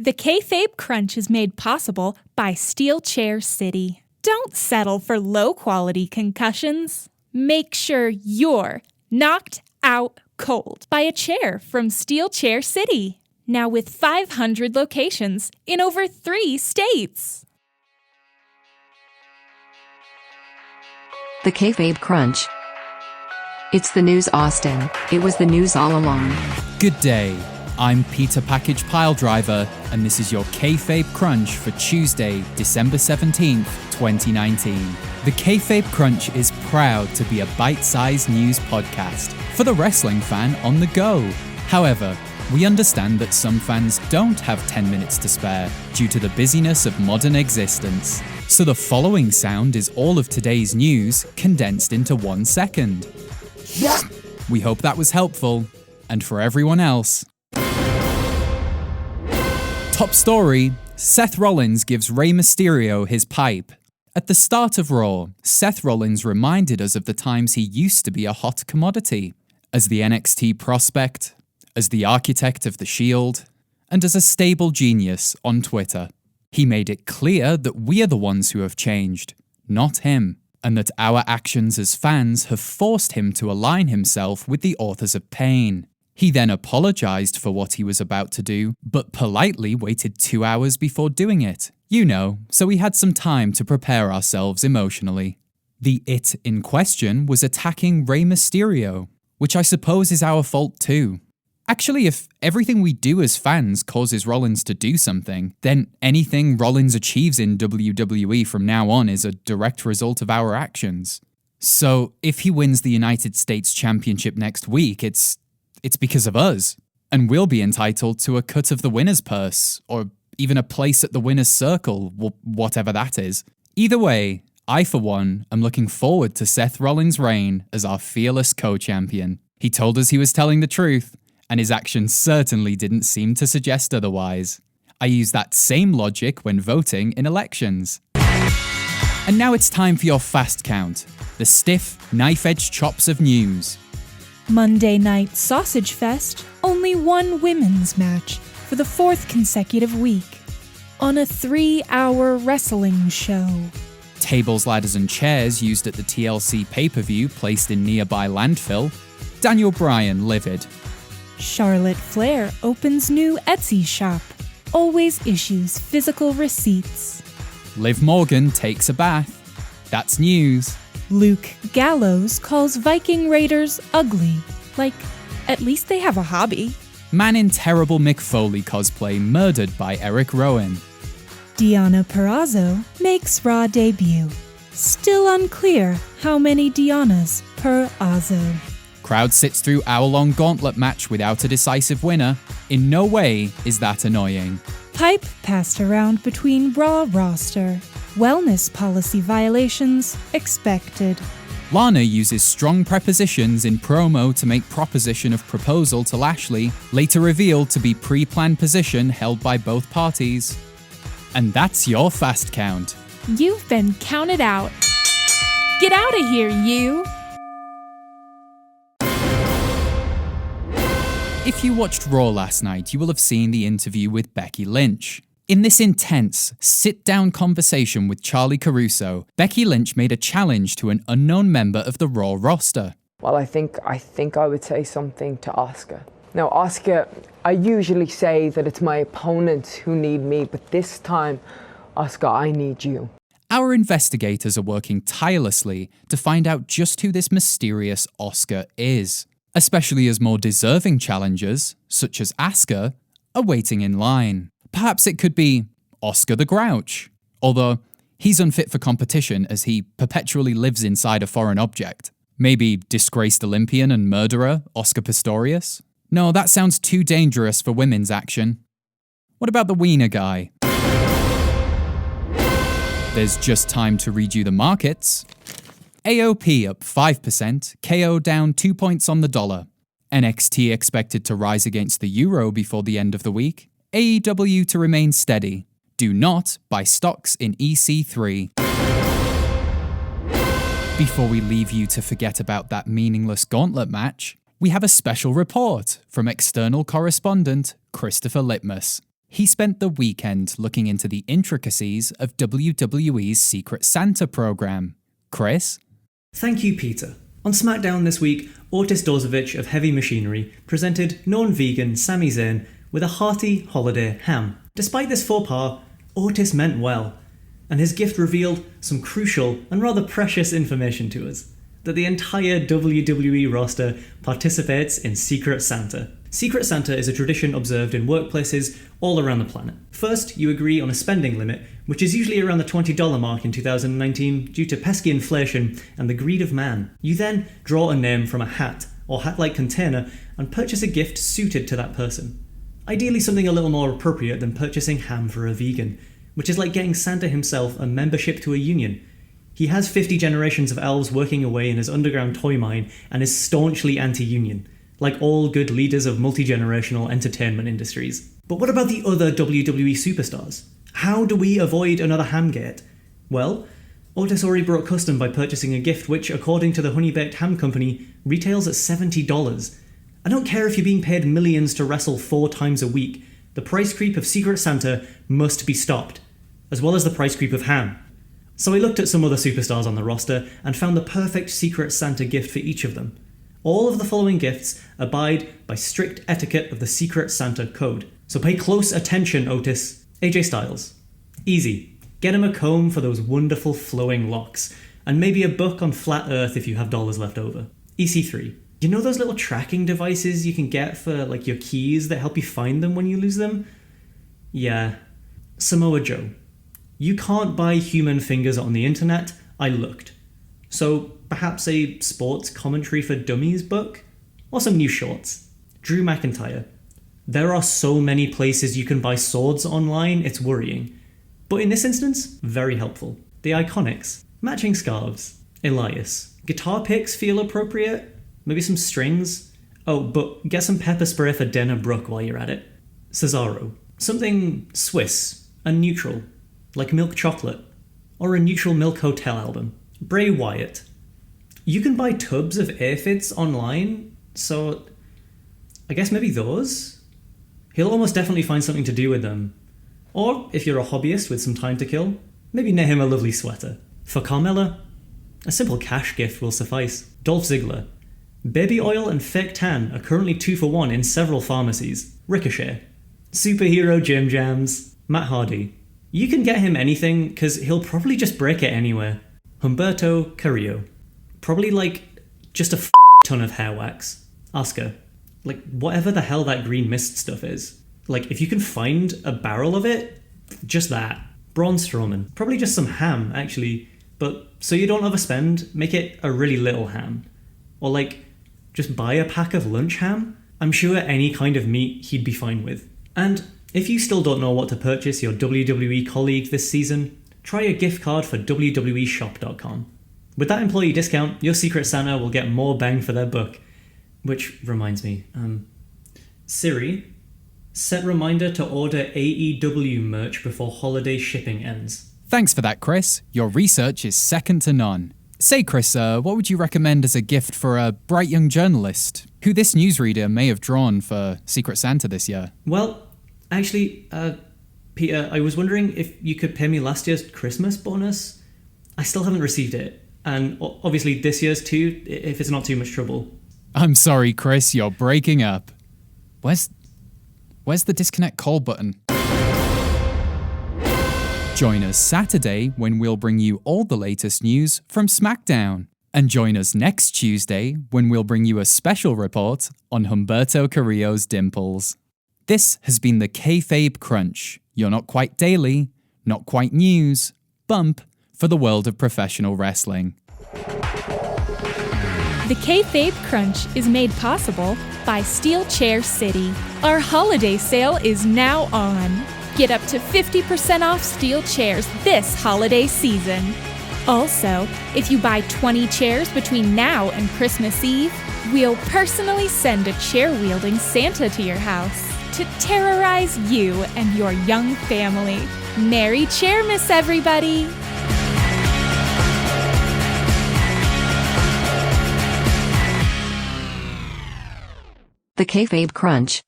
The Kayfabe Crunch is made possible by Steel Chair City. Don't settle for low-quality concussions. Make sure you're knocked out cold by a chair from Steel Chair City. Now with 500 locations in over 3 states. The Kayfabe Crunch. It's the news, Austin. It was the news all along. Good day. I'm Peter Package Piledriver, and this is your Kayfabe Crunch for Tuesday, December 17th, 2019. The Kayfabe Crunch is proud to be a bite-sized news podcast for the wrestling fan on the go. However, we understand that some fans don't have 10 minutes to spare due to the busyness of modern existence. So the following sound is all of today's news condensed into 1 second. We hope that was helpful, and for everyone else. Top story, Seth Rollins gives Rey Mysterio his pipe. At the start of Raw, Seth Rollins reminded us of the times he used to be a hot commodity, as the NXT prospect, as the architect of the Shield, and as a stable genius on Twitter. He made it clear that we are the ones who have changed, not him, and that our actions as fans have forced him to align himself with the authors of pain. He then apologized for what he was about to do, but politely waited 2 hours before doing it. You know, so we had some time to prepare ourselves emotionally. The it in question was attacking Rey Mysterio, which I suppose is our fault too. Actually, if everything we do as fans causes Rollins to do something, then anything Rollins achieves in WWE from now on is a direct result of our actions. So if he wins the United States Championship next week, it's because of us, and we'll be entitled to a cut of the winner's purse, or even a place at the winner's circle, whatever that is. Either way, I for one am looking forward to Seth Rollins' reign as our fearless co-champion. He told us he was telling the truth, and his actions certainly didn't seem to suggest otherwise. I use that same logic when voting in elections. And now it's time for your fast count, the stiff, knife-edged chops of news. Monday Night Sausage Fest, only one women's match for the 4th consecutive week. On a 3-hour wrestling show. Tables, ladders and chairs used at the TLC pay-per-view placed in nearby landfill. Daniel Bryan livid. Charlotte Flair opens new Etsy shop. Always issues physical receipts. Liv Morgan takes a bath. That's news. Luke Gallows calls Viking Raiders ugly. Like, at least they have a hobby. Man in terrible Mick Foley cosplay murdered by Eric Rowan. Deonna Purrazzo makes Raw debut. Still unclear how many Deonnas per Azzo. Crowd sits through hour-long gauntlet match without a decisive winner. In no way is that annoying. Pipe passed around between Raw roster. Wellness policy violations expected. Lana uses strong prepositions in promo to make proposition of proposal to Lashley, later revealed to be pre-planned position held by both parties. And that's your fast count. You've been counted out. Get out of here, you! If you watched Raw last night, you will have seen the interview with Becky Lynch. In this intense, sit-down conversation with Charlie Caruso, Becky Lynch made a challenge to an unknown member of the Raw roster. Well, I think I would say something to Asuka. Now, Asuka, I usually say that it's my opponents who need me, but this time, Asuka, I need you. Our investigators are working tirelessly to find out just who this mysterious Asuka is, especially as more deserving challengers, such as Asuka, are waiting in line. Perhaps it could be Oscar the Grouch, although he's unfit for competition as he perpetually lives inside a foreign object. Maybe disgraced Olympian and murderer Oscar Pistorius? No, that sounds too dangerous for women's action. What about the Wiener guy? There's just time to read you the markets. AOP up 5%, KO down 2 points on the dollar. NXT expected to rise against the euro before the end of the week. AEW to remain steady. Do not buy stocks in EC3. Before we leave you to forget about that meaningless gauntlet match, we have a special report from external correspondent Christopher Litmus. He spent the weekend looking into the intricacies of WWE's Secret Santa program. Chris? Thank you, Peter. On SmackDown this week, Otis Dozovic of Heavy Machinery presented non-vegan Sami Zayn with a hearty holiday ham. Despite this faux pas, Otis meant well, and his gift revealed some crucial and rather precious information to us: that the entire WWE roster participates in Secret Santa. Secret Santa is a tradition observed in workplaces all around the planet. First, you agree on a spending limit, which is usually around the $20 mark in 2019 due to pesky inflation and the greed of man. You then draw a name from a hat or hat-like container and purchase a gift suited to that person. Ideally something a little more appropriate than purchasing ham for a vegan, which is like getting Santa himself a membership to a union. He has 50 generations of elves working away in his underground toy mine and is staunchly anti-union, like all good leaders of multi-generational entertainment industries. But what about the other WWE superstars? How do we avoid another Hamgate? Well, Otis already brought custom by purchasing a gift which, according to the Honey Baked Ham Company, retails at $70. I don't care if you're being paid millions to wrestle 4 times a week, the price creep of Secret Santa must be stopped, as well as the price creep of ham. So I looked at some other superstars on the roster and found the perfect Secret Santa gift for each of them. All of the following gifts abide by strict etiquette of the Secret Santa code. So pay close attention, Otis. AJ Styles. Easy. Get him a comb for those wonderful flowing locks, and maybe a book on flat earth if you have dollars left over. EC3. You know those little tracking devices you can get for like your keys that help you find them when you lose them? Yeah. Samoa Joe. You can't buy human fingers on the internet. I looked. So perhaps a sports commentary for dummies book? Or some new shorts. Drew McIntyre. There are so many places you can buy swords online, it's worrying. But in this instance, very helpful. The Iconics. Matching scarves. Elias. Guitar picks feel appropriate? Maybe some strings? Oh, but get some pepper spray for Dana Brooke while you're at it. Cesaro. Something Swiss and neutral, like milk chocolate. Or a neutral Milk Hotel album. Bray Wyatt. You can buy tubs of aphids online, so I guess maybe those? He'll almost definitely find something to do with them. Or, if you're a hobbyist with some time to kill, maybe knit him a lovely sweater. For Carmella, a simple cash gift will suffice. Dolph Ziggler. Baby oil and fake tan are currently 2 for 1 in several pharmacies. Ricochet. Superhero Jim Jams. Matt Hardy. You can get him anything, because he'll probably just break it anyway. Humberto Carrillo. Probably just a ton of hair wax. Asuka. Whatever the hell that green mist stuff is. If you can find a barrel of it, just that. Braun Strowman. Probably just some ham, actually. But so you don't overspend, make it a really little ham. Or just buy a pack of lunch ham. I'm sure any kind of meat he'd be fine with. And if you still don't know what to purchase your WWE colleague this season, try a gift card for WWEshop.com. With that employee discount, your Secret Santa will get more bang for their buck. Which reminds me, Siri, set reminder to order AEW merch before holiday shipping ends. Thanks for that, Chris. Your research is second to none. Say, Chris, what would you recommend as a gift for a bright young journalist who this newsreader may have drawn for Secret Santa this year? Well, actually, Peter, I was wondering if you could pay me last year's Christmas bonus. I still haven't received it. And obviously this year's too, if it's not too much trouble. I'm sorry, Chris, you're breaking up. Where's the disconnect call button? Join us Saturday when we'll bring you all the latest news from SmackDown. And join us next Tuesday when we'll bring you a special report on Humberto Carrillo's dimples. This has been the Kayfabe Crunch, your not quite daily, not quite news, bump for the world of professional wrestling. The Kayfabe Crunch is made possible by Steel Chair City. Our holiday sale is now on. Get up to 50% off steel chairs this holiday season. Also, if you buy 20 chairs between now and Christmas Eve, we'll personally send a chair-wielding Santa to your house to terrorize you and your young family. Merry Chairmas, everybody! The Kayfabe Crunch